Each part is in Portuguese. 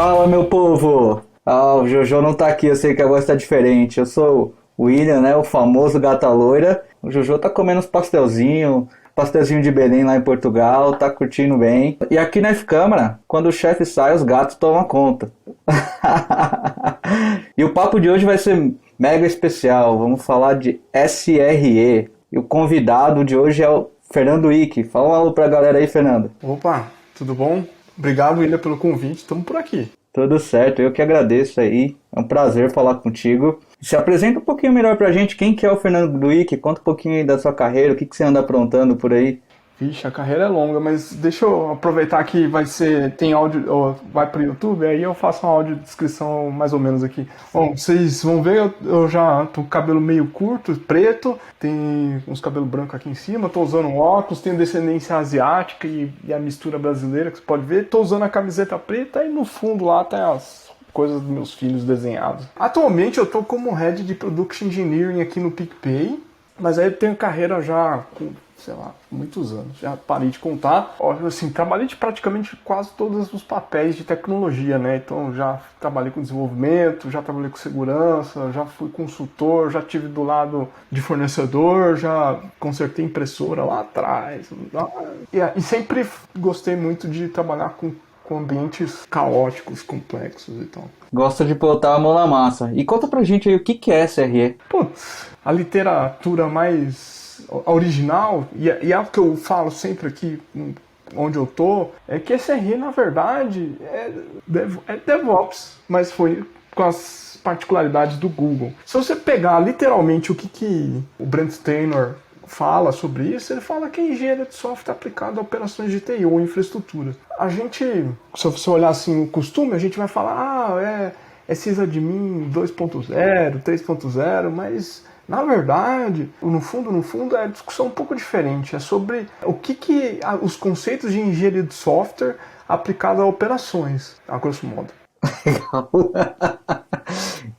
Fala, meu povo! O Jojo não tá aqui, eu sei que a voz tá diferente. Eu sou o William, né? O famoso gata loira. O Jojo tá comendo uns pastelzinho de Belém lá em Portugal, tá curtindo bem. E aqui na F-Câmara, quando o chefe sai, os gatos tomam conta. E o papo de hoje vai ser mega especial. Vamos falar de SRE. E o convidado de hoje é o Fernando Icke. Fala um alô pra galera aí, Fernando. Opa, tudo bom? Obrigado, William, pelo convite. Estamos por aqui. Tudo certo, eu que agradeço aí. É um prazer falar contigo. Se apresenta um pouquinho melhor pra gente. Quem que é o Fernando Icke? Conta um pouquinho aí da sua carreira, o que você anda aprontando por aí. Vixe, a carreira é longa, mas deixa eu aproveitar que tem áudio, vai pro YouTube, aí eu faço uma audiodescrição mais ou menos aqui. Bom, vocês vão ver, eu já tô com o cabelo meio curto, preto, tem uns cabelos brancos aqui em cima, tô usando um óculos, tenho descendência asiática e a mistura brasileira, que você pode ver. Tô usando a camiseta preta e no fundo lá tem as coisas dos meus filhos desenhados. Atualmente eu tô como Head de Production Engineering aqui no PicPay, mas aí eu tenho carreira já com, sei lá, muitos anos. Já parei de contar. Assim, trabalhei de praticamente quase todos os papéis de tecnologia, né? Então já trabalhei com desenvolvimento, já trabalhei com segurança, já fui consultor, já tive do lado de fornecedor, já consertei impressora lá atrás. E sempre gostei muito de trabalhar com ambientes caóticos, complexos e tal. Gosta de botar a mão na massa. E conta pra gente aí o que é SRE. Putz, a literatura mais original, e é o que eu falo sempre aqui, onde eu tô, é que SRE, na verdade, é DevOps, mas foi com as particularidades do Google. Se você pegar literalmente o que o Brent Steiner fala sobre isso, ele fala que é engenharia de software aplicado a operações de TI ou infraestrutura. A gente, se você olhar assim o costume, a gente vai falar, é sysadmin 2.0, 3.0, mas na verdade, no fundo, é discussão um pouco diferente. É sobre o que os conceitos de engenharia de software aplicado a operações, a grosso modo. Legal.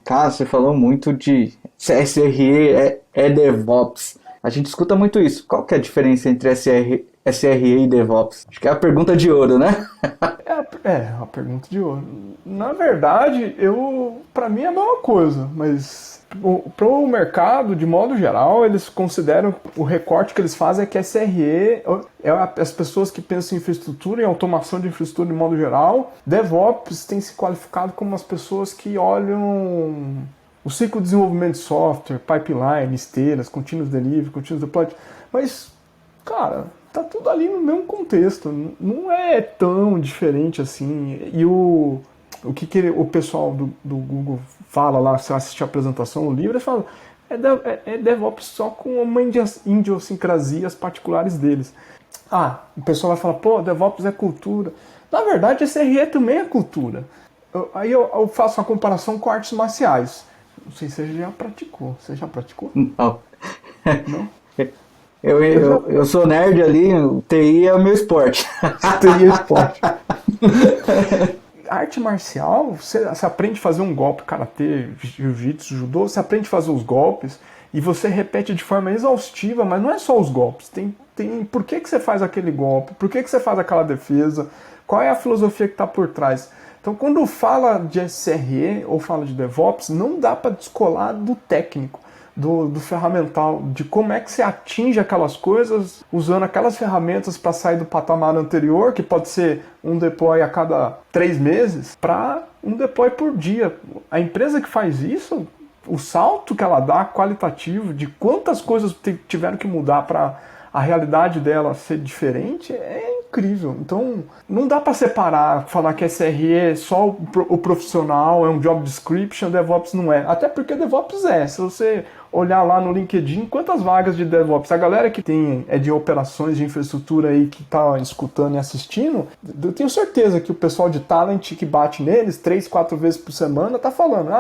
Cara, você falou muito de SRE é DevOps. A gente escuta muito isso. Qual que é a diferença entre SRE e DevOps? Acho que é a pergunta de ouro, né? É a pergunta de ouro. Na verdade, para mim é a mesma coisa, mas para o mercado, de modo geral, eles consideram, o recorte que eles fazem é que SRE é as pessoas que pensam em infraestrutura, em automação de infraestrutura de modo geral. DevOps tem se qualificado como as pessoas que olham o ciclo de desenvolvimento de software, pipeline, esteiras, continuous delivery, continuous deployment. Mas, cara, tá tudo ali no mesmo contexto. Não é tão diferente assim. E o que o pessoal do Google fala lá, se assistir a apresentação no livro, eles falam é DevOps só com uma idiosincrasias particulares deles. O pessoal vai falar, pô, DevOps é cultura. Na verdade, SRE também é cultura. Aí eu faço uma comparação com artes marciais. Não sei se você já praticou. Você já praticou? Não. Não? Eu sou nerd ali, o TI é o meu esporte. TI é esporte. Arte marcial, você aprende a fazer um golpe, karatê, jiu-jitsu, judô, você aprende a fazer os golpes e você repete de forma exaustiva, mas não é só os golpes. Tem por que você faz aquele golpe, por que você faz aquela defesa, qual é a filosofia que está por trás. Então, quando fala de SRE ou fala de DevOps, não dá para descolar do técnico, do ferramental, de como é que você atinge aquelas coisas usando aquelas ferramentas para sair do patamar anterior, que pode ser um deploy a cada 3 meses, para um deploy por dia. A empresa que faz isso, o salto que ela dá qualitativo, de quantas coisas tiveram que mudar para a realidade dela ser diferente, é incrível. Então, não dá para separar, falar que SRE é só o profissional, é um job description, DevOps não é. Até porque DevOps é. Se você olhar lá no LinkedIn, quantas vagas de DevOps? A galera que é de operações de infraestrutura aí, que tá escutando e assistindo, eu tenho certeza que o pessoal de talent que bate neles 3, 4 vezes por semana tá falando,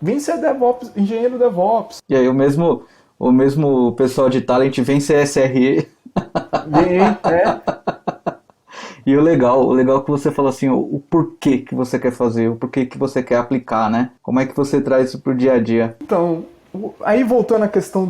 vem ser DevOps, engenheiro DevOps. E aí o mesmo pessoal de talent vem ser SRE. E o legal é que você falou assim, o porquê que você quer fazer, o porquê que você quer aplicar, né? Como é que você traz isso pro dia a dia? Então, aí voltando à questão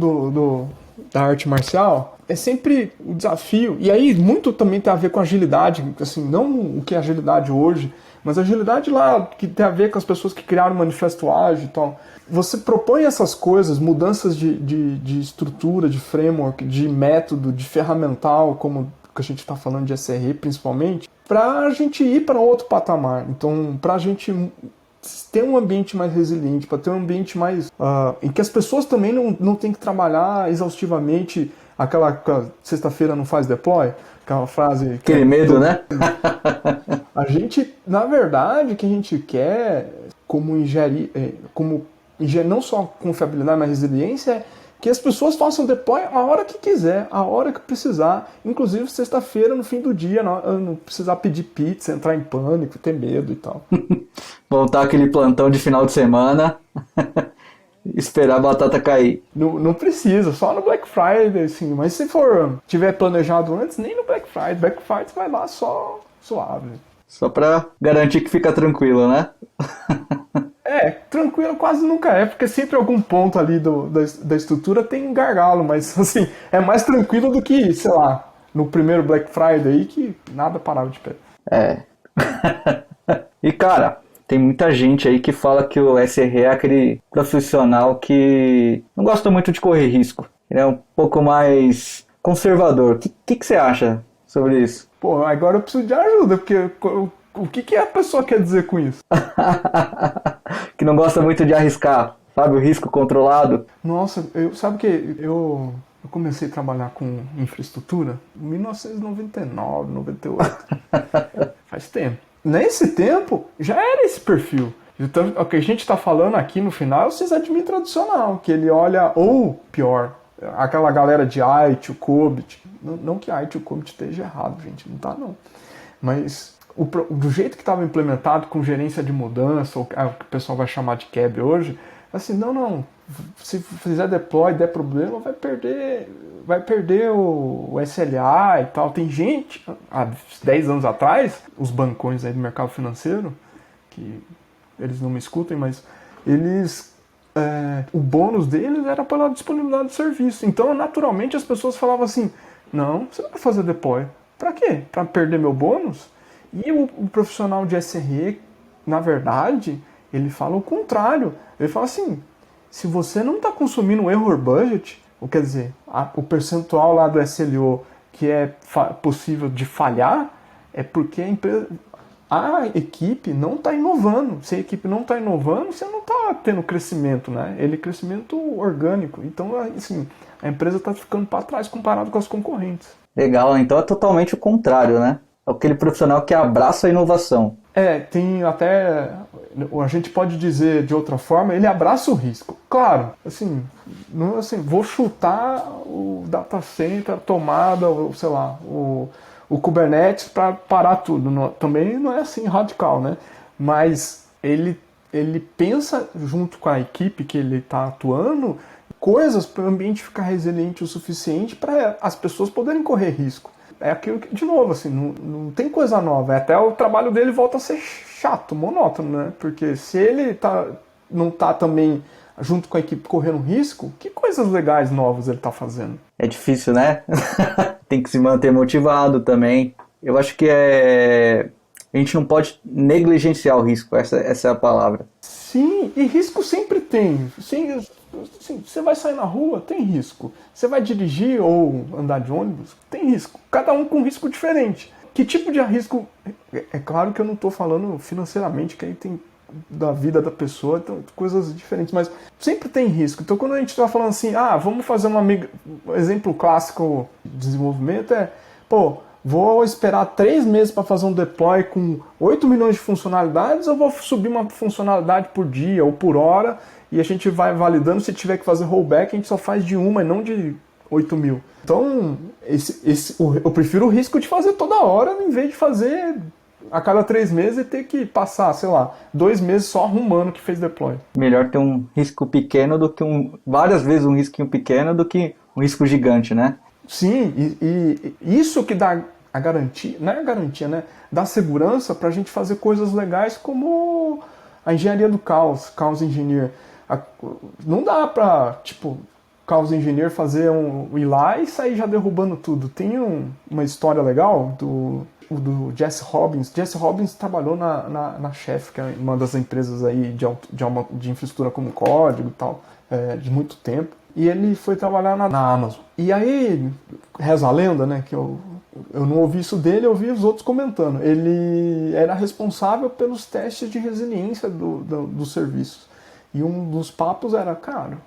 da arte marcial, é sempre o desafio, e aí muito também tem a ver com agilidade, assim, não o que é agilidade hoje, Mas agilidade lá, que tem a ver com as pessoas que criaram o Manifesto Ágil e tal. Você propõe essas coisas, mudanças de estrutura, de framework, de método, de ferramental, como que a gente está falando de SRE principalmente, para a gente ir para outro patamar. Então, para a gente ter um ambiente mais resiliente, para ter um ambiente mais... em que as pessoas também não têm que trabalhar exaustivamente aquela sexta-feira não faz deploy, aquela frase... Aquele medo, né? A gente, na verdade, o que a gente quer como engenharia, não só confiabilidade, mas resiliência, é que as pessoas façam deploy a hora que quiser, a hora que precisar, inclusive sexta-feira, no fim do dia, não precisar pedir pizza, entrar em pânico, ter medo e tal. Voltar aquele plantão de final de semana, esperar a batata cair. Não precisa, só no Black Friday, assim, mas se tiver planejado antes, nem no Black Friday. Black Friday você vai lá só suave. Só pra garantir que fica tranquilo, né? Tranquilo quase nunca é, porque sempre algum ponto ali da estrutura tem um gargalo, mas assim, é mais tranquilo do que, sei lá, no primeiro Black Friday aí que nada parava de pé. E cara, tem muita gente aí que fala que o SRE é aquele profissional que não gosta muito de correr risco. Ele é um pouco mais conservador. O que você acha sobre isso? Pô, agora eu preciso de ajuda, porque o que a pessoa quer dizer com isso? Que não gosta muito de arriscar, sabe? O risco controlado. Nossa, sabe que eu comecei a trabalhar com infraestrutura em 1999, 98. Faz tempo. Nesse tempo, já era esse perfil. Então, o que a gente está falando aqui no final é o sysadmin tradicional, que ele olha, ou pior, aquela galera de IT, o COBIT. Não que IT e o COBIT esteja errado, gente, não tá não. Mas do jeito que estava implementado com gerência de mudança, ou o que o pessoal vai chamar de CAB hoje, assim, não, se fizer deploy, der problema, vai perder o SLA e tal. Tem gente, há 10 anos atrás, os bancões aí do mercado financeiro, que eles não me escutem, mas eles... o bônus deles era pela disponibilidade de serviço. Então, naturalmente, as pessoas falavam assim, não, você não vai fazer deploy. Pra quê? Pra perder meu bônus? E o profissional de SRE, na verdade, ele fala o contrário. Ele fala assim, se você não está consumindo o error budget, ou quer dizer, o percentual lá do SLO que é possível de falhar, é porque a equipe não está inovando. Se a equipe não está inovando, você não está tendo crescimento, né? Ele é crescimento orgânico. Então, assim, a empresa está ficando para trás comparado com as concorrentes. Legal, então é totalmente o contrário, né? É aquele profissional que abraça a inovação. Tem até, a gente pode dizer de outra forma, ele abraça o risco. Claro, assim, não assim, vou chutar o data center, a tomada, sei lá, o Kubernetes para parar tudo. Também não é assim radical, né? Mas ele pensa junto com a equipe que ele está atuando coisas para o ambiente ficar resiliente o suficiente para as pessoas poderem correr risco. É aquilo que, de novo, assim, não tem coisa nova. Até o trabalho dele volta a ser chato, monótono, né? Porque se ele não tá também junto com a equipe correndo risco, que coisas legais novas ele tá fazendo? É difícil, né? Tem que se manter motivado também. Eu acho que a gente não pode negligenciar o risco, essa é a palavra. Sim, e risco sempre tem. Sim, você vai sair na rua, tem risco. Você vai dirigir ou andar de ônibus, tem risco. Cada um com risco diferente. Que tipo de risco? É claro que eu não estou falando financeiramente, que aí tem da vida da pessoa, então, coisas diferentes, mas sempre tem risco. Então quando a gente está falando assim, vamos fazer um exemplo clássico de desenvolvimento vou esperar 3 meses para fazer um deploy com 8 milhões de funcionalidades ou vou subir uma funcionalidade por dia ou por hora e a gente vai validando. Se tiver que fazer rollback, a gente só faz de uma e não de 8 mil. Então, eu prefiro o risco de fazer toda hora em vez de fazer a cada 3 meses e ter que passar, sei lá, 2 meses só arrumando que fez deploy. Melhor ter um risco pequeno do que várias vezes um risquinho pequeno do que um risco gigante, né? Sim, e isso que dá a garantia, não é a garantia, né? Dá segurança para a gente fazer coisas legais como a engenharia do caos, Chaos Engineer. Não dá para, Chaos Engineer fazer ir lá e sair já derrubando tudo. Tem uma história legal o do Jesse Robbins. Jesse Robbins trabalhou na Chef, que é uma das empresas aí de infraestrutura como código e tal, de muito tempo. E ele foi trabalhar na Amazon. E aí, reza a lenda, né, que eu não ouvi isso dele, eu ouvi os outros comentando. Ele era responsável pelos testes de resiliência dos serviços. E um dos papos era, cara,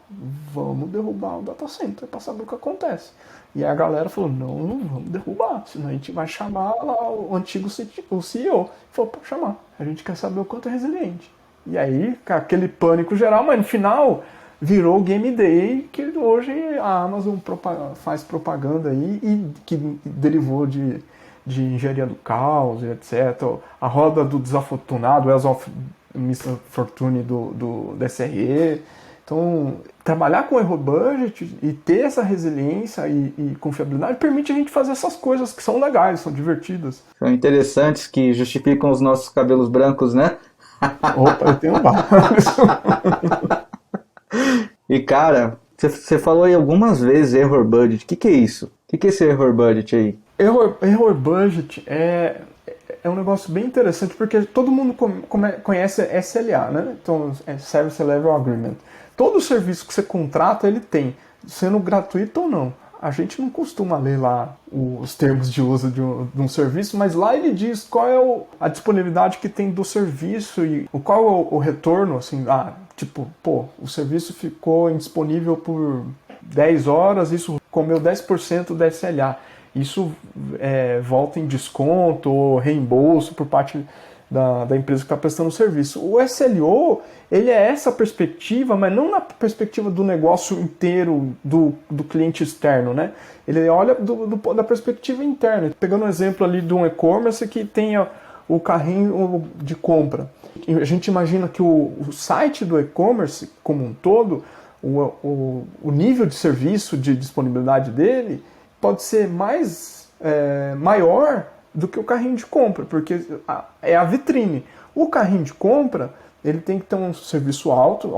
vamos derrubar o data center para saber o que acontece. E aí a galera falou, não vamos derrubar, senão a gente vai chamar lá o antigo CEO. Ele falou, pode chamar, a gente quer saber o quanto é resiliente. E aí, aquele pânico geral, mas no final virou o Game Day, que hoje a Amazon faz propaganda aí, e que derivou de engenharia do caos, etc. A roda do desafortunado, Wells of Mr. Fortune do SRE. Então, trabalhar com erro budget e ter essa resiliência e confiabilidade permite a gente fazer essas coisas que são legais, são divertidas. São interessantes, que justificam os nossos cabelos brancos, né? Opa, eu tenho vários. E cara, você falou aí algumas vezes error budget. O que é isso? O que é esse error budget aí? Error budget é um negócio bem interessante, porque todo mundo conhece SLA, né? Então, Service Level Agreement. Todo serviço que você contrata, ele tem, sendo gratuito ou não. A gente não costuma ler lá os termos de uso de um serviço, mas lá ele diz qual é a disponibilidade que tem do serviço e qual é o retorno, assim, o serviço ficou indisponível por 10 horas, isso comeu 10% da SLA. Isso volta em desconto ou reembolso por parte da empresa que está prestando o serviço. O SLO, ele é essa perspectiva, mas não na perspectiva do negócio inteiro do cliente externo, né? Ele olha da perspectiva interna. Pegando um exemplo ali de um e-commerce que tenha o carrinho de compra. A gente imagina que o site do e-commerce como um todo, o nível de serviço, de disponibilidade dele, pode ser maior do que o carrinho de compra, porque é a vitrine. O carrinho de compra, ele tem que ter um serviço alto,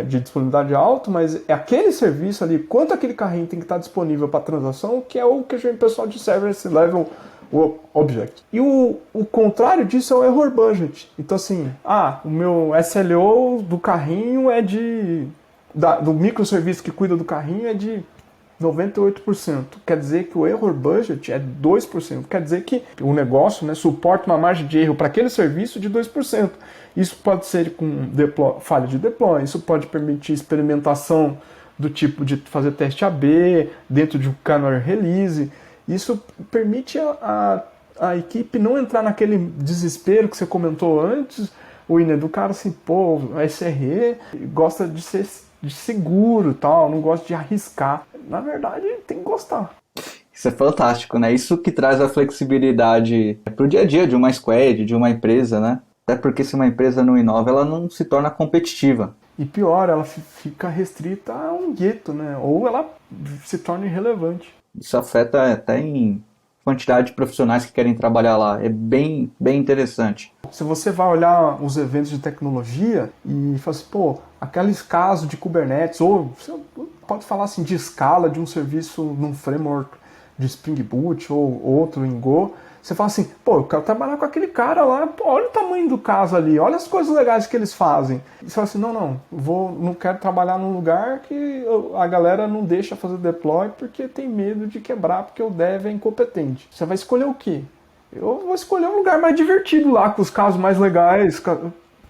de disponibilidade alto, mas é aquele serviço ali, quanto aquele carrinho tem que estar disponível para transação, que é o que a gente pessoal de Service Level Object. E o contrário disso é o error budget. Então assim, o meu SLO do carrinho do microserviço que cuida do carrinho é de 98%. Quer dizer que o error budget é 2%. Quer dizer que o negócio, né, suporta uma margem de erro para aquele serviço de 2%. Isso pode ser com falha de deploy, isso pode permitir experimentação do tipo de fazer teste AB dentro de um canary release. Isso permite a equipe não entrar naquele desespero que você comentou antes, do cara assim, a SRE gosta de ser seguro e tal, não gosta de arriscar. Na verdade, tem que gostar. Isso é fantástico, né? Isso que traz a flexibilidade pro dia a dia de uma squad, de uma empresa, né? Até porque se uma empresa não inova, ela não se torna competitiva. E pior, ela fica restrita a um gueto, né? Ou ela se torna irrelevante. Isso afeta até em quantidade de profissionais que querem trabalhar lá. É bem interessante. Se você vai olhar os eventos de tecnologia e fala assim, aqueles casos de Kubernetes, ou você pode falar assim de escala de um serviço num framework de Spring Boot ou outro em Go, você fala assim, eu quero trabalhar com aquele cara lá, olha o tamanho do caso ali, olha as coisas legais que eles fazem. E você fala assim, não quero trabalhar num lugar que a galera não deixa fazer deploy porque tem medo de quebrar, porque o dev é incompetente. Você vai escolher o quê? Eu vou escolher um lugar mais divertido lá, com os casos mais legais.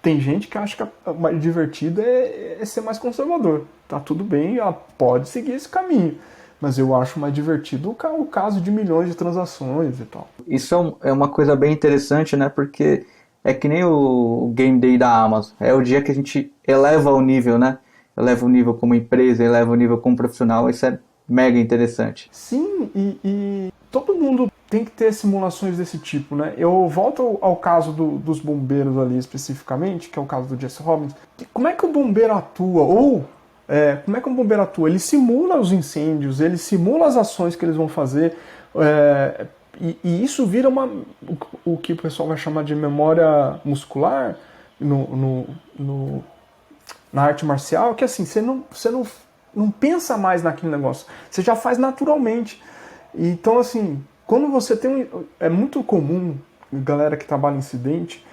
Tem gente que acha que o mais divertido é ser mais conservador. Tá tudo bem, ela pode seguir esse caminho. Mas eu acho mais divertido o caso de milhões de transações e tal. Isso é uma coisa bem interessante, né? Porque é que nem o Game Day da Amazon. É o dia que a gente eleva o nível, né? Eleva o nível como empresa, eleva o nível como profissional. Isso é mega interessante. Sim, e todo mundo tem que ter simulações desse tipo, né? Eu volto ao caso dos bombeiros ali especificamente, que é o caso do Jesse Robbins. Como é que o bombeiro atua? Como é que um bombeiro atua? Ele simula os incêndios, ele simula as ações que eles vão fazer, e isso vira o que o pessoal vai chamar de memória muscular na arte marcial, que assim, você não pensa mais naquele negócio, você já faz naturalmente. Então, assim, Quando você tem é muito comum, galera que trabalha em incidente,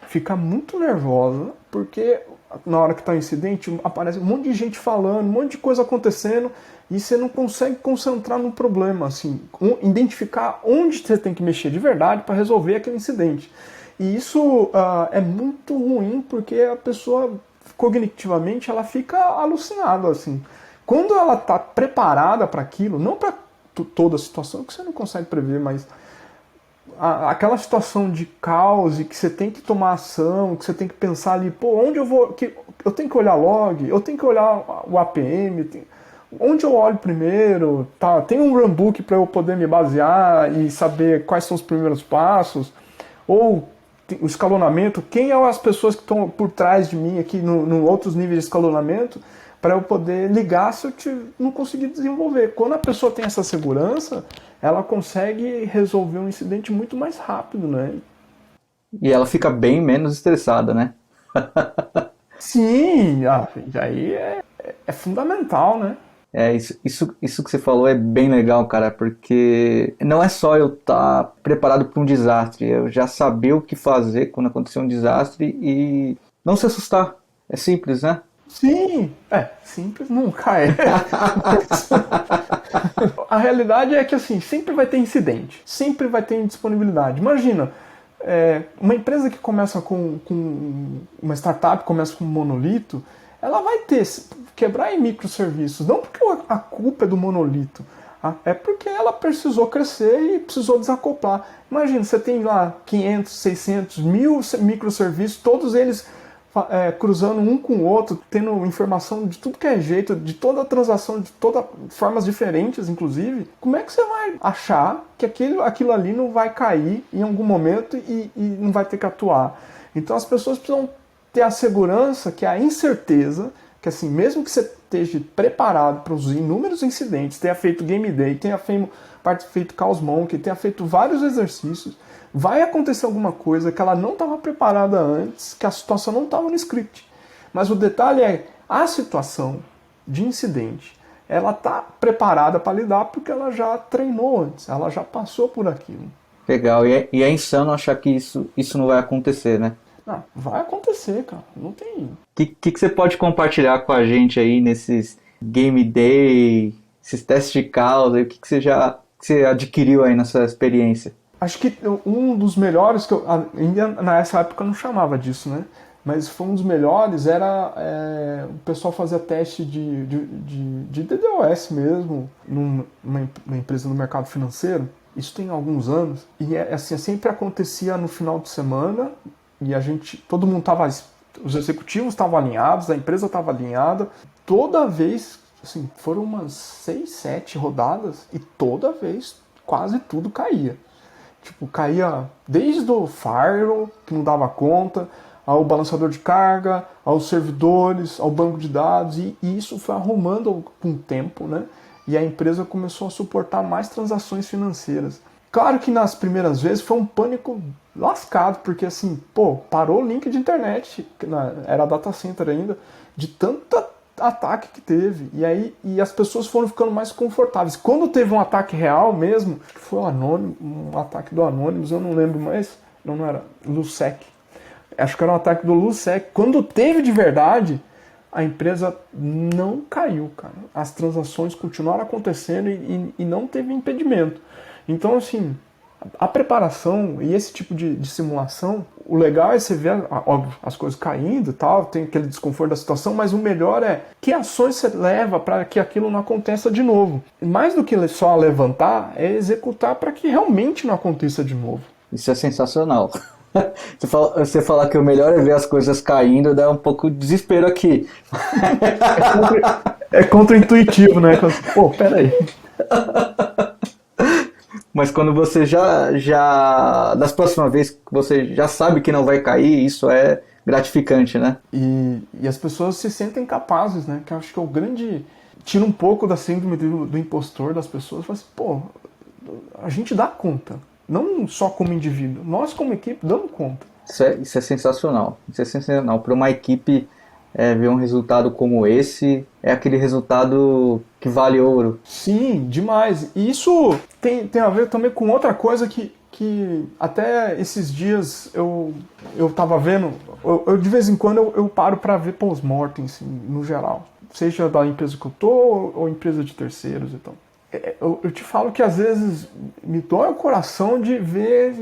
ficar muito nervosa, porque na hora que está em incidente, aparece um monte de gente falando, um monte de coisa acontecendo, e você não consegue concentrar no problema, assim, identificar onde você tem que mexer de verdade para resolver aquele incidente. E isso é muito ruim, porque a pessoa, cognitivamente, ela fica alucinada, assim. Quando ela está preparada para aquilo, não para toda a situação, que você não consegue prever, mas aquela situação de caos e que você tem que tomar ação, que você tem que pensar ali, pô, onde eu vou, eu tenho que olhar log, eu tenho que olhar o APM, onde eu olho primeiro, tá? Tem um runbook para eu poder me basear e saber quais são os primeiros passos, ou o escalonamento, quem são as pessoas que estão por trás de mim aqui no outros níveis de escalonamento, para eu poder ligar se eu não conseguir desenvolver. Quando a pessoa tem essa segurança, ela consegue resolver um incidente muito mais rápido, né? E ela fica bem menos estressada, né? Sim, aí é fundamental, né? Isso que você falou é bem legal, cara, porque não é só eu estar preparado para um desastre, eu já saber o que fazer quando acontecer um desastre e não se assustar. É simples, né? Sim, simples nunca é. A realidade é que assim, sempre vai ter incidente, sempre vai ter indisponibilidade. Imagina, uma empresa que começa com uma startup, começa com um monolito, ela vai quebrar em microserviços, não porque a culpa é do monolito, é porque ela precisou crescer e precisou desacoplar. Imagina, você tem lá 500, 600, 1000 microserviços, todos eles cruzando um com o outro, tendo informação de tudo que é jeito, de toda a transação, de todas formas diferentes, inclusive. Como é que você vai achar que aquilo ali não vai cair em algum momento e não vai ter que atuar? Então as pessoas precisam ter a segurança que a incerteza, que assim, mesmo que você esteja preparado para os inúmeros incidentes, tenha feito Game Day, tenha feito Chaos Monkey, tenha feito vários exercícios, vai acontecer alguma coisa que ela não estava preparada antes, que a situação não estava no script. Mas o detalhe é, a situação de incidente, ela está preparada para lidar porque ela já treinou antes, ela já passou por aquilo. Legal, e é insano achar que isso não vai acontecer, né? Vai acontecer, cara, não tem... O que você pode compartilhar com a gente aí nesses Game Day, esses testes de causa, o que você adquiriu aí nessa experiência? Acho que um dos melhores, que eu ainda nessa época eu não chamava disso, né? Mas foi um dos melhores, era o pessoal fazia teste de DDoS mesmo, numa empresa no mercado financeiro. Isso tem alguns anos. E assim, sempre acontecia no final de semana, e todo mundo estava, os executivos estavam alinhados, a empresa estava alinhada. Toda vez, assim, foram umas 6, 7 rodadas, e toda vez quase tudo caía. Tipo, caía desde o firewall, que não dava conta, ao balanceador de carga, aos servidores, ao banco de dados, e isso foi arrumando com o tempo, né? E a empresa começou a suportar mais transações financeiras. Claro que nas primeiras vezes foi um pânico lascado, porque assim, parou o link de internet, era data center ainda, de tanta ataque que teve, e as pessoas foram ficando mais confortáveis. Quando teve um ataque real mesmo, que foi um ataque do Anonymous, eu não lembro mais, não era Lusec, acho que era um ataque do Lusec. Quando teve de verdade, a empresa não caiu, cara. As transações continuaram acontecendo e não teve impedimento. Então, assim, a preparação e esse tipo de simulação, o legal é você ver, óbvio, as coisas caindo e tal, tem aquele desconforto da situação, mas o melhor é que ações você leva para que aquilo não aconteça de novo. Mais do que só levantar, é executar para que realmente não aconteça de novo. Isso é sensacional. Você falar que o melhor é ver as coisas caindo, dá um pouco de desespero aqui. É contra-intuitivo, né? Peraí. Mas quando você das próximas vezes que você já sabe que não vai cair, isso é gratificante, né? E as pessoas se sentem capazes, né? Que eu acho que é o grande... Tira um pouco da síndrome do impostor das pessoas. Fala assim, a gente dá conta. Não só como indivíduo. Nós como equipe damos conta. Isso é sensacional. Isso é sensacional. Para uma equipe ver um resultado como esse, é aquele resultado que vale ouro. Sim, demais. E isso tem a ver também com outra coisa que até esses dias eu tava vendo, de vez em quando eu paro para ver post-mortem, assim, no geral. Seja da empresa que eu tô ou empresa de terceiros, então. Eu te falo que às vezes me dói o coração de ver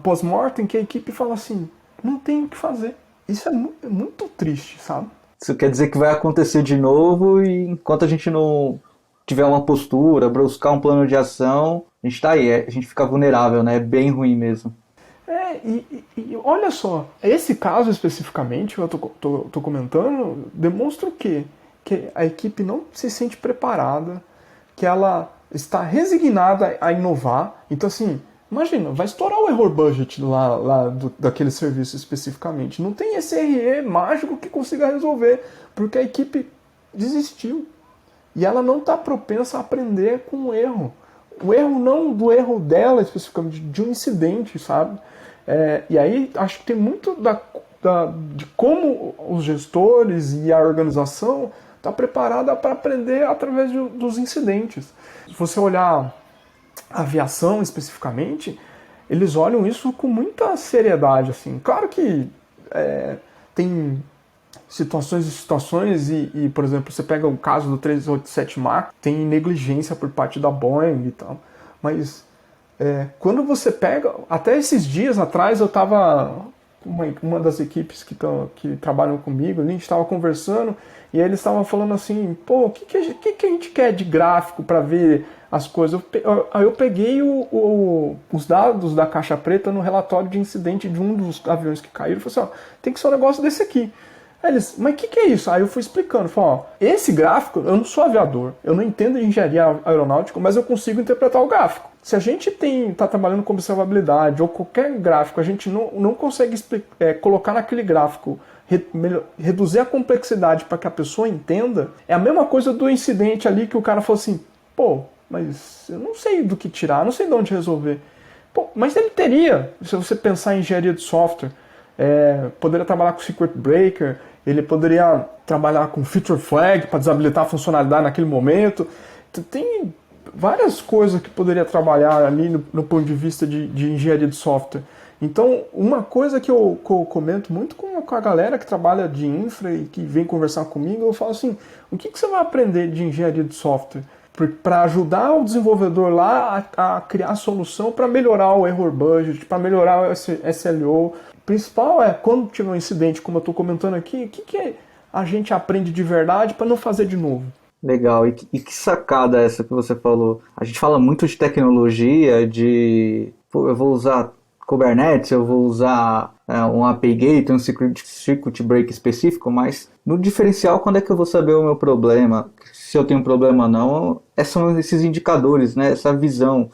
post-mortem que a equipe fala assim, não tem o que fazer. Isso é muito triste, sabe? Isso quer dizer que vai acontecer de novo e enquanto a gente não tiver uma postura, buscar um plano de ação, a gente tá aí, a gente fica vulnerável, né? É bem ruim mesmo. E olha só, esse caso especificamente que eu tô comentando demonstra o quê? Que a equipe não se sente preparada, que ela está resignada a inovar. Então, assim, imagina, vai estourar o error budget daquele serviço especificamente. Não tem SRE mágico que consiga resolver, porque a equipe desistiu. E ela não está propensa a aprender com o erro. O erro não do erro dela especificamente, de um incidente, sabe? E aí acho que tem muito de como os gestores e a organização está preparada para aprender através dos incidentes. Se você olhar a aviação especificamente, eles olham isso com muita seriedade. Assim. Claro que tem situações e situações por exemplo, você pega o caso do 387 MAX, tem negligência por parte da Boeing e tal, mas quando você pega, até esses dias atrás eu estava com uma das equipes que trabalham comigo, a gente estava conversando e aí eles estavam falando assim, pô, o que a gente quer de gráfico para ver as coisas? Aí eu peguei os dados da caixa preta no relatório de incidente de um dos aviões que caíram e falei assim, ó, tem que ser um negócio desse aqui. Aí eles, mas o que é isso? Aí eu fui explicando, falei, ó, esse gráfico, eu não sou aviador, eu não entendo de engenharia aeronáutica, mas eu consigo interpretar o gráfico. Se a gente está trabalhando com observabilidade ou qualquer gráfico, a gente não consegue colocar naquele gráfico, reduzir a complexidade para que a pessoa entenda, é a mesma coisa do incidente ali que o cara falou assim, pô, mas eu não sei do que tirar, não sei de onde resolver. Pô, mas ele teria, se você pensar em engenharia de software, poderia trabalhar com circuit breaker, ele poderia trabalhar com feature flag para desabilitar a funcionalidade naquele momento. Tem várias coisas que poderia trabalhar ali no ponto de vista de engenharia de software. Então, uma coisa que eu comento muito com a galera que trabalha de infra e que vem conversar comigo, eu falo assim, o que você vai aprender de engenharia de software? Para ajudar o desenvolvedor lá a criar a solução para melhorar o error budget, para melhorar o SLO. O principal é, quando tiver um incidente, como eu estou comentando aqui, o que a gente aprende de verdade para não fazer de novo? Legal, e que sacada essa que você falou? A gente fala muito de tecnologia, pô, eu vou usar Kubernetes, eu vou usar um API Gate, um circuit break específico, mas no diferencial, quando é que eu vou saber o meu problema? Se eu tenho um problema ou não, são esses indicadores, né? Essa visão.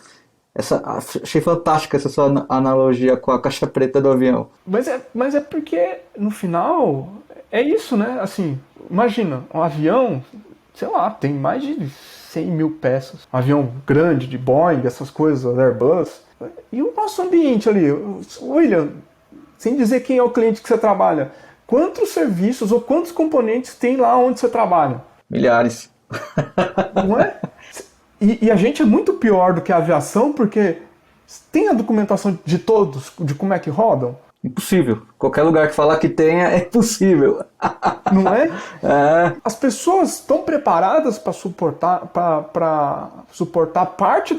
Achei fantástica essa sua analogia com a caixa preta do avião. Mas é porque, no final, é isso, né? Assim, imagina, um avião, sei lá, tem mais de 100 mil peças. Um avião grande, de Boeing, essas coisas, Airbus. E o nosso ambiente ali? William, sem dizer quem é o cliente que você trabalha, quantos serviços ou quantos componentes tem lá onde você trabalha? Milhares. Não é? E a gente é muito pior do que a aviação, porque tem a documentação de todos, de como é que rodam? Impossível. Qualquer lugar que falar que tenha, é impossível. Não é? As pessoas estão preparadas para suportar parte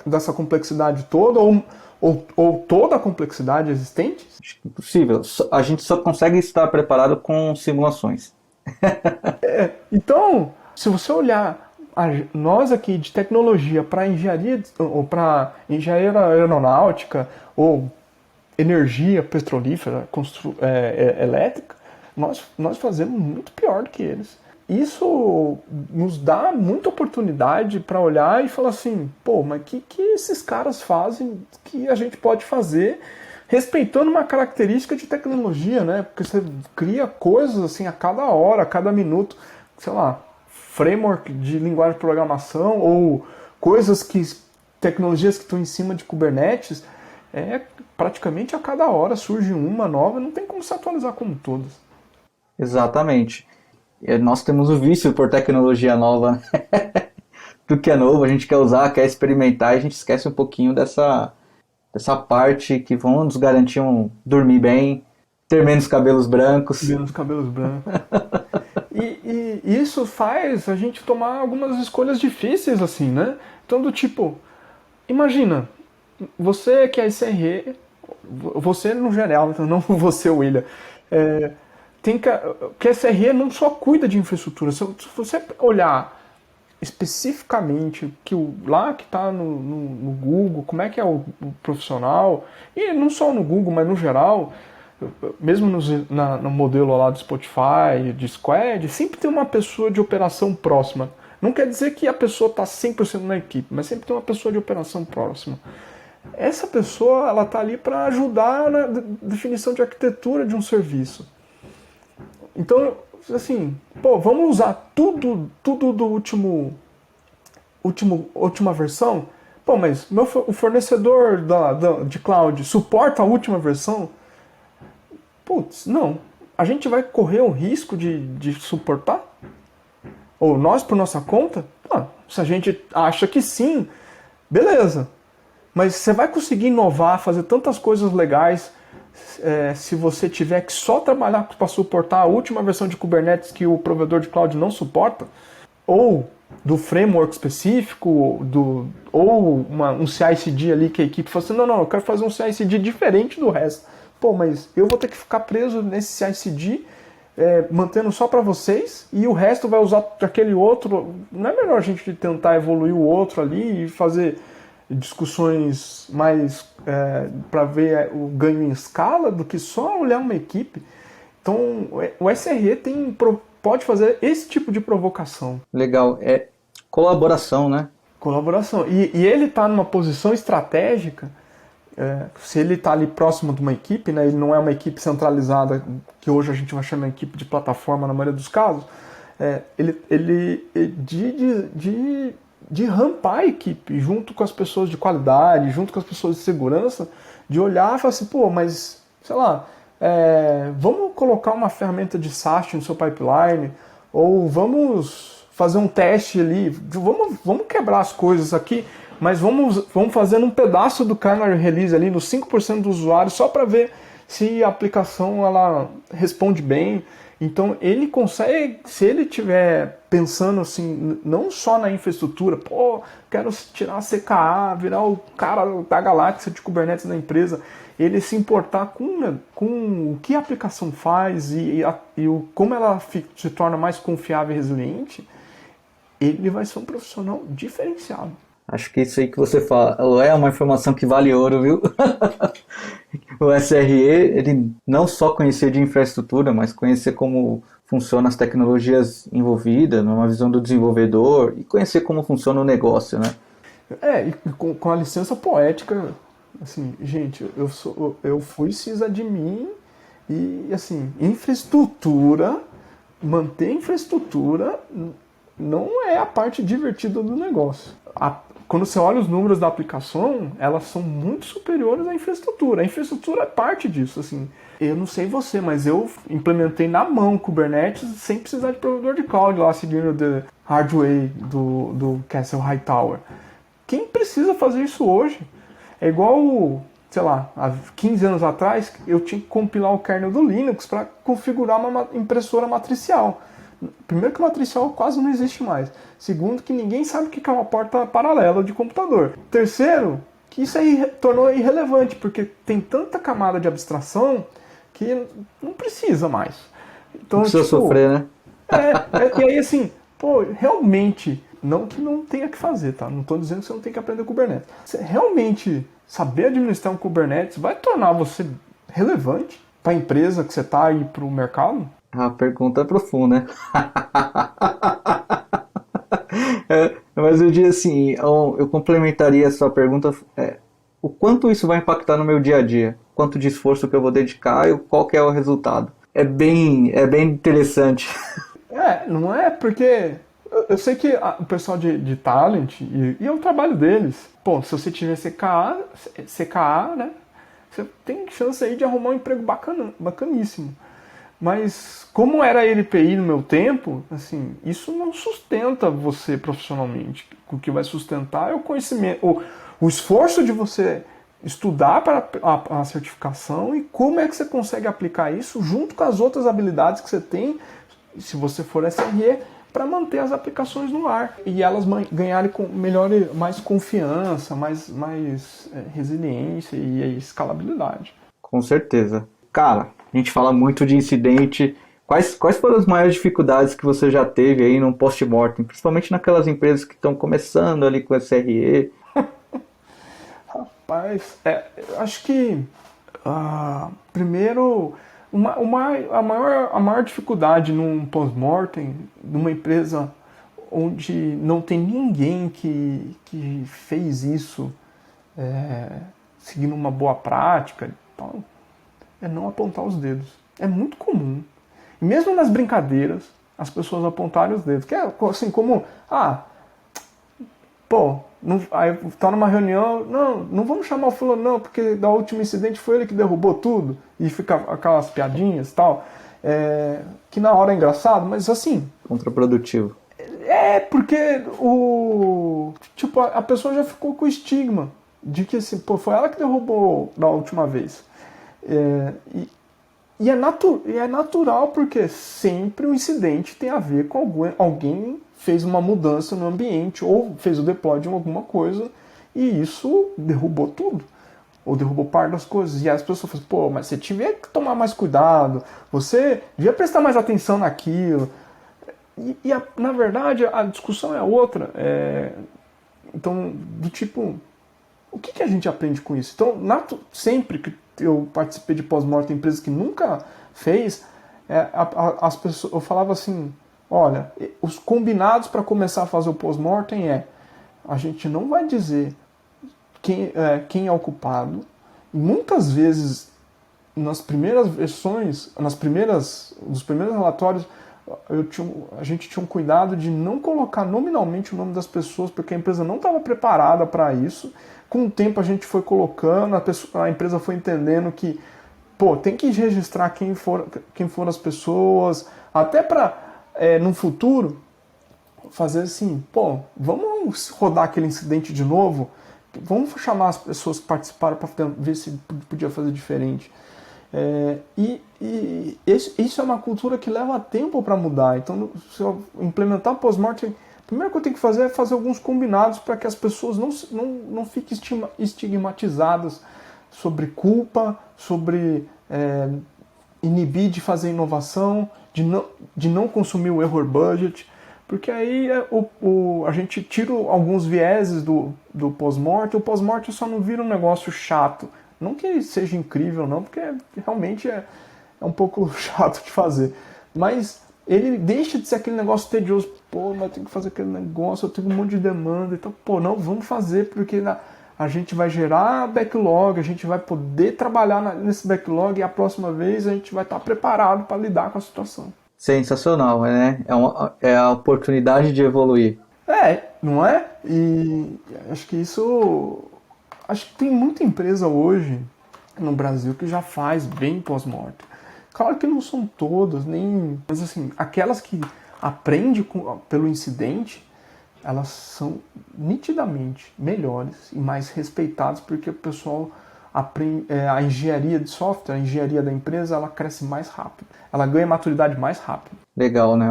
dessa complexidade toda, ou toda a complexidade existente? Acho que é impossível. A gente só consegue estar preparado com simulações. Então, se você olhar nós aqui de tecnologia para engenharia ou para engenharia aeronáutica ou energia petrolífera, elétrica, nós fazemos muito pior do que eles. Isso nos dá muita oportunidade para olhar e falar assim, pô, mas o que esses caras fazem que a gente pode fazer respeitando uma característica de tecnologia, né? Porque você cria coisas assim a cada hora, a cada minuto, sei lá, framework de linguagem de programação ou tecnologias que estão em cima de Kubernetes, praticamente a cada hora surge uma nova, não tem como se atualizar como todas. Exatamente. Nós temos o vício por tecnologia nova, né? Tudo que é novo, a gente quer usar, quer experimentar, e a gente esquece um pouquinho dessa parte que vão nos garantir dormir bem, ter menos cabelos brancos. Vendo os cabelos brancos. E isso faz a gente tomar algumas escolhas difíceis, assim, né? Então, do tipo, imagina, você que é SRE, você no geral, então não você, William, que a SRE não só cuida de infraestrutura. Se você olhar especificamente lá que está no Google, como é que é o profissional, e não só no Google, mas no geral, mesmo no modelo lá do Spotify, de Squad, sempre tem uma pessoa de operação próxima. Não quer dizer que a pessoa está 100% na equipe, mas sempre tem uma pessoa de operação próxima. Essa pessoa, ela está ali para ajudar na definição de arquitetura de um serviço. Então, assim, vamos usar tudo do última versão? Mas o fornecedor de cloud suporta a última versão? Putz, não. A gente vai correr o risco de suportar? Ou nós, por nossa conta? Se a gente acha que sim, beleza. Mas você vai conseguir inovar, fazer tantas coisas legais se você tiver que só trabalhar para suportar a última versão de Kubernetes que o provedor de cloud não suporta? Ou do framework específico, ou um CI/CD ali que a equipe fala assim, não, eu quero fazer um CI/CD diferente do resto. Mas eu vou ter que ficar preso nesse CI/CD, mantendo só para vocês, e o resto vai usar aquele outro. Não é melhor a gente tentar evoluir o outro ali e fazer discussões mais para ver o ganho em escala do que só olhar uma equipe? Então, o SRE pode fazer esse tipo de provocação. Legal, é colaboração, né? Colaboração. E ele está numa posição estratégica, se ele está ali próximo de uma equipe, né, ele não é uma equipe centralizada, que hoje a gente vai chamar de equipe de plataforma na maioria dos casos, de rampar a equipe junto com as pessoas de qualidade, junto com as pessoas de segurança, de olhar e falar assim, mas, sei lá, vamos colocar uma ferramenta de SAST no seu pipeline, ou vamos fazer um teste ali, vamos quebrar as coisas aqui, mas vamos fazendo um pedaço do kernel release ali nos 5% dos usuários só para ver se a aplicação ela responde bem. Então ele consegue, se ele estiver pensando assim, não só na infraestrutura, quero tirar a CKA, virar o cara da galáxia de Kubernetes da empresa, ele se importar com o que a aplicação faz e como ela se torna mais confiável e resiliente, ele vai ser um profissional diferenciado. Acho que isso aí que você falou é uma informação que vale ouro, viu? O SRE, ele não só conhecer de infraestrutura, mas conhecer como funcionam as tecnologias envolvidas, numa visão do desenvolvedor, e conhecer como funciona o negócio, né? E com a licença poética, assim, gente, eu fui sysadmin e, assim, manter infraestrutura não é a parte divertida do negócio. Quando você olha os números da aplicação, elas são muito superiores à infraestrutura. A infraestrutura é parte disso, assim. Eu não sei você, mas eu implementei na mão Kubernetes sem precisar de provedor de cloud lá, seguindo o hard way do Castle Hightower. Quem precisa fazer isso hoje? É igual, sei lá, há 15 anos atrás, eu tinha que compilar o kernel do Linux para configurar uma impressora matricial. Primeiro que o matricial quase não existe mais. Segundo que ninguém sabe o que é uma porta paralela de computador. Terceiro, que isso aí tornou irrelevante, porque tem tanta camada de abstração que não precisa mais. Então, não precisa sofrer, né? E aí assim, realmente, não que não tenha que fazer, tá? Não estou dizendo que você não tem que aprender Kubernetes. Você realmente saber administrar um Kubernetes vai tornar você relevante para a empresa que você está e para o mercado? A pergunta é profunda, né? Mas eu diria assim, eu complementaria a sua pergunta, o quanto isso vai impactar no meu dia a dia, quanto de esforço que eu vou dedicar e qual que é o resultado. É bem interessante. Não é porque eu sei que o pessoal de talent, e é o trabalho deles, se você tiver CKA, né, você tem chance aí de arrumar um emprego bacaníssimo. Mas como era LPI no meu tempo, assim, isso não sustenta você profissionalmente. O que vai sustentar é o conhecimento, o esforço de você estudar para a certificação e como é que você consegue aplicar isso junto com as outras habilidades que você tem, se você for SRE, para manter as aplicações no ar e elas ganharem mais confiança, mais resiliência e escalabilidade. Com certeza. Cara, a gente fala muito de incidente. Quais foram as maiores dificuldades que você já teve aí no post-mortem, principalmente naquelas empresas que estão começando ali com SRE? Rapaz, acho que primeiro a maior dificuldade num pós-mortem, numa empresa onde não tem ninguém que fez isso seguindo uma boa prática, então, é não apontar os dedos. É muito comum. Mesmo nas brincadeiras, as pessoas apontarem os dedos. Que é assim como, aí tá numa reunião, não vamos chamar o fulano não, porque da último incidente foi ele que derrubou tudo, e fica aquelas piadinhas e tal, que na hora é engraçado, mas assim... Contraprodutivo. Porque a pessoa já ficou com o estigma de que assim, foi ela que derrubou da última vez. E é natural porque sempre o incidente tem a ver com alguém fez uma mudança no ambiente ou fez o deploy de alguma coisa e isso derrubou tudo. Ou derrubou parte das coisas. E as pessoas falam, mas você tinha que tomar mais cuidado, você devia prestar mais atenção naquilo. Na verdade, a discussão é outra. Então, do tipo, o que a gente aprende com isso? Então, sempre que eu participei de pós-mortem em empresas que nunca fez, as pessoas, eu falava assim, olha, os combinados para começar a fazer o pós-mortem a gente não vai dizer quem é o culpado. E muitas vezes, nas primeiras versões, dos primeiros relatórios, a gente tinha um cuidado de não colocar nominalmente o nome das pessoas, porque a empresa não estava preparada para isso. Com o tempo a gente foi colocando, a empresa foi entendendo que tem que registrar quem foram as pessoas, até para, no futuro, fazer assim, vamos rodar aquele incidente de novo, vamos chamar as pessoas que participaram para ver se podia fazer diferente. Isso é uma cultura que leva tempo para mudar. Então, se eu implementar pós-mortem, a primeira coisa que eu tenho que fazer é fazer alguns combinados para que as pessoas não fiquem estigmatizadas sobre culpa, sobre inibir de fazer inovação, de não consumir o error budget, porque aí a gente tira alguns vieses do pós-mortem. O pós-mortem só não vira um negócio chato. Não que ele seja incrível, não, porque realmente é um pouco chato de fazer. Mas ele deixa de ser aquele negócio tedioso. Mas eu tenho que fazer aquele negócio, eu tenho um monte de demanda. Então, não, vamos fazer, porque a gente vai gerar backlog, a gente vai poder trabalhar nesse backlog e a próxima vez a gente vai estar preparado para lidar com a situação. Sensacional, né? É a oportunidade de evoluir. Não é? E acho que isso... Acho que tem muita empresa hoje no Brasil que já faz bem pós-mortem. Claro que não são todas, mas assim, aquelas que aprendem pelo incidente, elas são nitidamente melhores e mais respeitadas, porque o pessoal aprende, a engenharia de software, a engenharia da empresa, ela cresce mais rápido. Ela ganha maturidade mais rápido. Legal, né?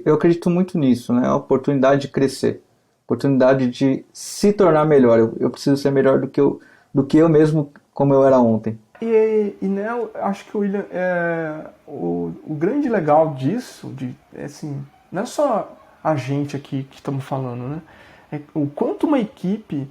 Eu acredito muito nisso, né? A oportunidade de crescer. Oportunidade de se tornar melhor. Eu preciso ser melhor do que eu mesmo, como eu era ontem. Né, acho que o grande legal disso, assim, não é só a gente aqui que estamos falando, né? É o quanto uma equipe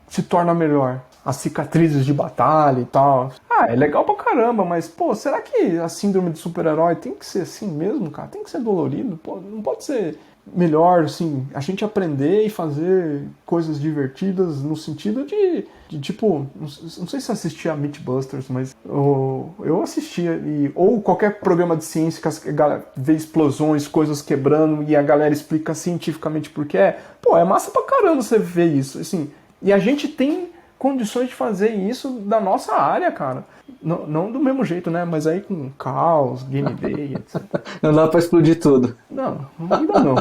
se torna melhor. As cicatrizes de batalha e tal. É legal pra caramba, mas, será que a síndrome de super-herói tem que ser assim mesmo, cara? Tem que ser dolorido? Não pode ser melhor, assim, a gente aprender e fazer coisas divertidas no sentido de tipo, não sei se assistia a Mythbusters, mas eu assistia, ou qualquer programa de ciência que a galera vê explosões, coisas quebrando e a galera explica cientificamente por que é massa pra caramba você ver isso, assim, e a gente tem condições de fazer isso da nossa área, cara. Não do mesmo jeito, né? Mas aí com caos, game day, etc. Não dá pra explodir tudo. Não, ainda não.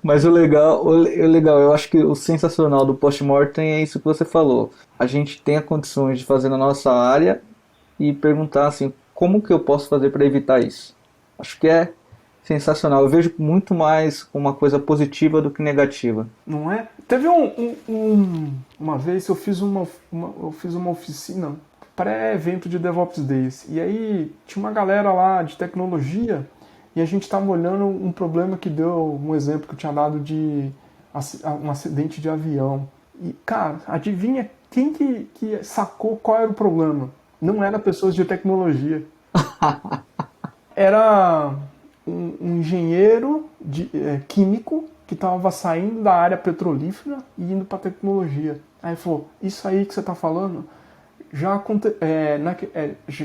Mas o legal, eu acho que o sensacional do post-mortem é isso que você falou. A gente tem as condições de fazer na nossa área e perguntar assim, como que eu posso fazer para evitar isso? Acho que é sensacional. Eu vejo muito mais uma coisa positiva do que negativa. Não é? Teve uma vez eu fiz uma oficina pré-evento de DevOps Days. E aí tinha uma galera lá de tecnologia e a gente estava olhando um problema que deu, um exemplo que eu tinha dado de um acidente de avião. E, cara, adivinha quem que sacou qual era o problema? Não era pessoas de tecnologia. Era um engenheiro químico que estava saindo da área petrolífera e indo para tecnologia. Aí ele falou, isso aí que você está falando,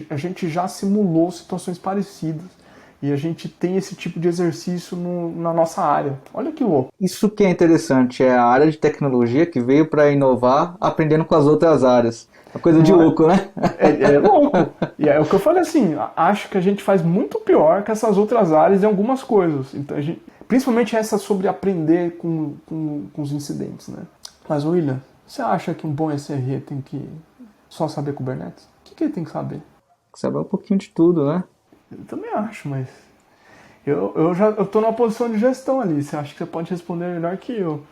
a gente já simulou situações parecidas. E a gente tem esse tipo de exercício na nossa área. Olha que louco. Isso que é interessante, é a área de tecnologia que veio para inovar aprendendo com as outras áreas. Uma coisa de louco, né? É louco. E é o que eu falei assim, acho que a gente faz muito pior que essas outras áreas em algumas coisas. Então, principalmente essa sobre aprender com os incidentes, né? Mas, William, você acha que um bom SRE tem que só saber Kubernetes? O que ele tem que saber? Saber um pouquinho de tudo, né? Eu também acho, mas eu tô numa posição de gestão ali. Você acha que você pode responder melhor que eu?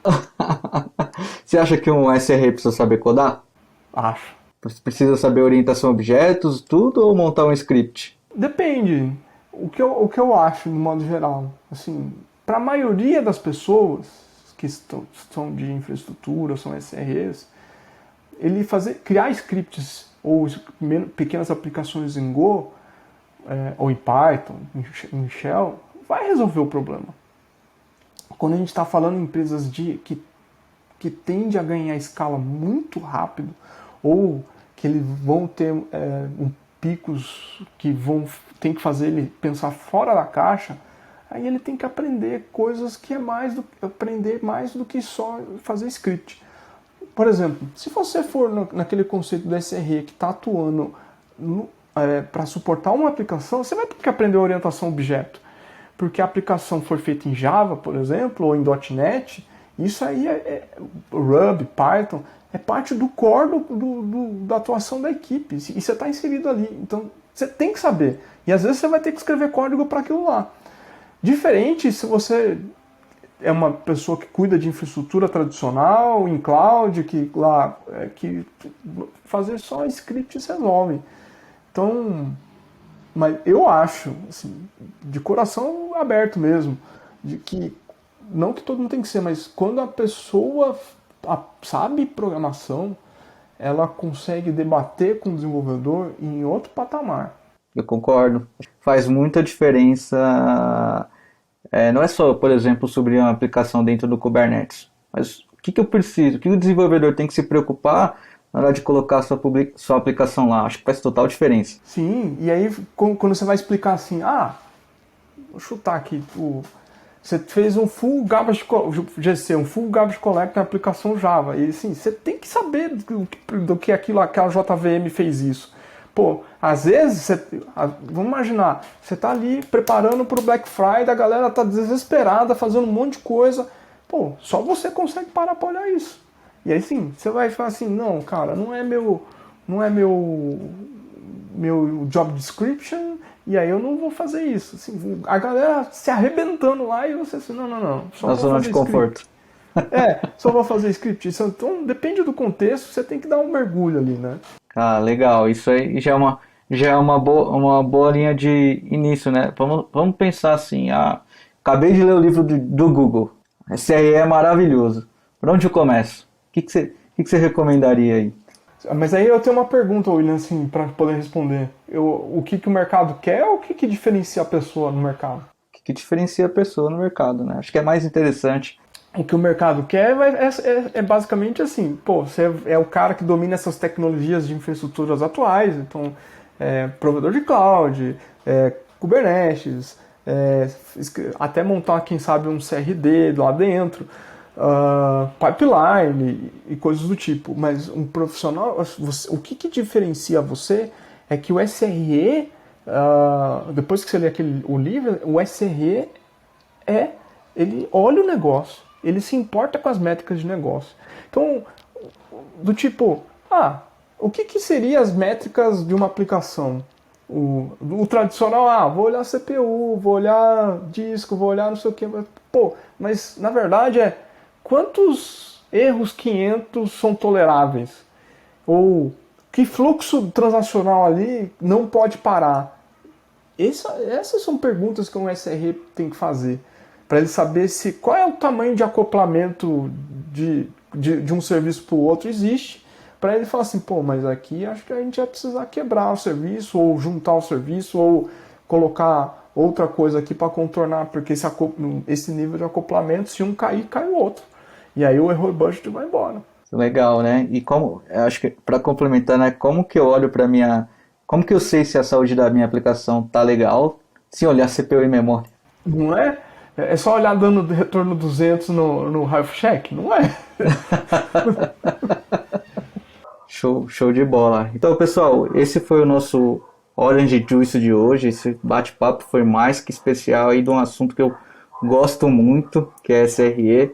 Você acha que um SRE precisa saber codar? Acho. Precisa saber orientação a objetos, tudo, ou montar um script? Depende. O que eu acho, de modo geral, assim, para a maioria das pessoas que são de infraestrutura, são SREs, criar scripts ou pequenas aplicações em Go, ou em Python, em Shell, vai resolver o problema. Quando a gente está falando em empresas que tendem a ganhar escala muito rápido, ou que eles vão ter picos que tem que fazer ele pensar fora da caixa, aí ele tem que aprender coisas que aprender mais do que só fazer script. Por exemplo, se você for naquele conceito do SRE que está atuando para suportar uma aplicação, você vai ter que aprender orientação a objeto. Porque a aplicação for feita em Java, por exemplo, ou em .NET, isso aí Ruby, Python, é parte do core da atuação da equipe. E você está inserido ali. Então, você tem que saber. E às vezes você vai ter que escrever código para aquilo lá. Diferente se você é uma pessoa que cuida de infraestrutura tradicional, em cloud, que fazer só scripts resolve. Então, mas eu acho, assim, de coração aberto mesmo, de que não que todo mundo tem que ser, mas quando a pessoa sabe programação, ela consegue debater com o desenvolvedor em outro patamar. Eu concordo. Faz muita diferença. Não é só, por exemplo, subir uma aplicação dentro do Kubernetes, mas o que eu preciso, o que o desenvolvedor tem que se preocupar na hora de colocar sua aplicação lá. Acho que faz total diferença. Sim, e aí quando você vai explicar assim, vou chutar aqui, você fez um full garbage GC, um full garbage collect na aplicação Java, e assim, você tem que saber do que aquela JVM fez isso. Pô, às vezes, vamos imaginar, você tá ali preparando pro Black Friday, a galera tá desesperada, fazendo um monte de coisa, pô, só você consegue parar pra olhar isso. E aí sim, você vai falar assim, não, cara, não é meu job description, e aí eu não vou fazer isso. Assim, a galera se arrebentando lá e você assim, não, só Na vou zona fazer de conforto. só vou fazer script. Então depende do contexto, você tem que dar um mergulho ali, né? Ah, legal. Isso aí já é uma boa linha de início, né? Vamos pensar assim, acabei de ler o livro do Google. SRE é maravilhoso. Por onde eu começo? O que você recomendaria aí? Mas aí eu tenho uma pergunta, William, assim, para poder responder. O que o mercado quer ou o que diferencia a pessoa no mercado? O que diferencia a pessoa no mercado, né? Acho que é mais interessante. O que o mercado quer é basicamente assim, pô, você é o cara que domina essas tecnologias de infraestruturas atuais, então, provedor de cloud, Kubernetes, até montar, quem sabe, um CRD lá dentro. pipeline e coisas do tipo. Mas um profissional, o que diferencia você é que o SRE, depois que você lê o livro, o SRE ele olha o negócio, ele se importa com as métricas de negócio. Então, do tipo, o que seriam as métricas de uma aplicação? O tradicional, vou olhar CPU, vou olhar disco, vou olhar não sei o que. Mas na verdade quantos erros 500 são toleráveis? Ou que fluxo transacional ali não pode parar? Essas são perguntas que um SRE tem que fazer para ele saber qual é o tamanho de acoplamento de um serviço para o outro existe, para ele falar assim, mas aqui acho que a gente vai precisar quebrar o serviço, ou juntar o serviço, ou colocar outra coisa aqui para contornar, porque esse nível de acoplamento, se um cair, cai o outro. E aí o error budget vai embora. Legal, né? E eu acho que para complementar, né, como que eu olho para como que eu sei se a saúde da minha aplicação tá legal, se olhar CPU e memória? Não é? É só olhar dando retorno 200 no health check? Não é. Show de bola. Então, pessoal, esse foi o nosso Orange Juice de hoje. Esse bate-papo foi mais que especial aí de um assunto que eu gosto muito, que é SRE.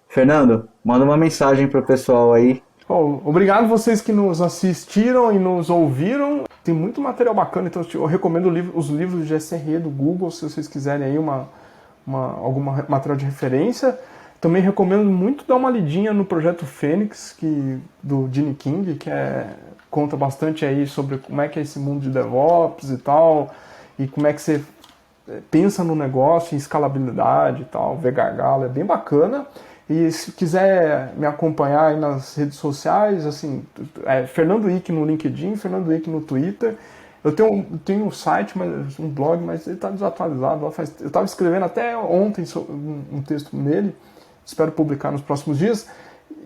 Fernando, manda uma mensagem para o pessoal aí. Obrigado vocês que nos assistiram e nos ouviram. Tem muito material bacana, então eu recomendo os livros de SRE do Google, se vocês quiserem aí alguma material de referência. Também recomendo muito dar uma lidinha no projeto Fênix, do Gene King, que conta bastante aí sobre como é que é esse mundo de DevOps e tal, e como é que você pensa no negócio, em escalabilidade e tal, ver gargalo, é bem bacana. E se quiser me acompanhar aí nas redes sociais, assim, Fernando Ike no LinkedIn, Fernando Ike no Twitter. Eu tenho um site, um blog, mas ele está desatualizado. Eu estava escrevendo até ontem um texto nele, espero publicar nos próximos dias,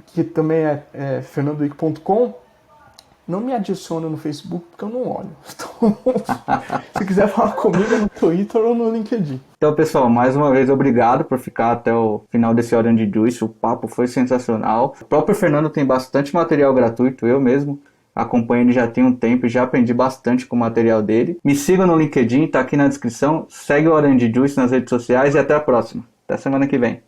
que também é fernandoique.com. Não me adiciona no Facebook, porque eu não olho. Então, se quiser falar comigo no Twitter ou no LinkedIn. Então, pessoal, mais uma vez, obrigado por ficar até o final desse Orange Juice. O papo foi sensacional. O próprio Fernando tem bastante material gratuito, eu mesmo acompanho ele já tem um tempo e já aprendi bastante com o material dele. Me sigam no LinkedIn, tá aqui na descrição. Segue o Orange Juice nas redes sociais e até a próxima. Até semana que vem.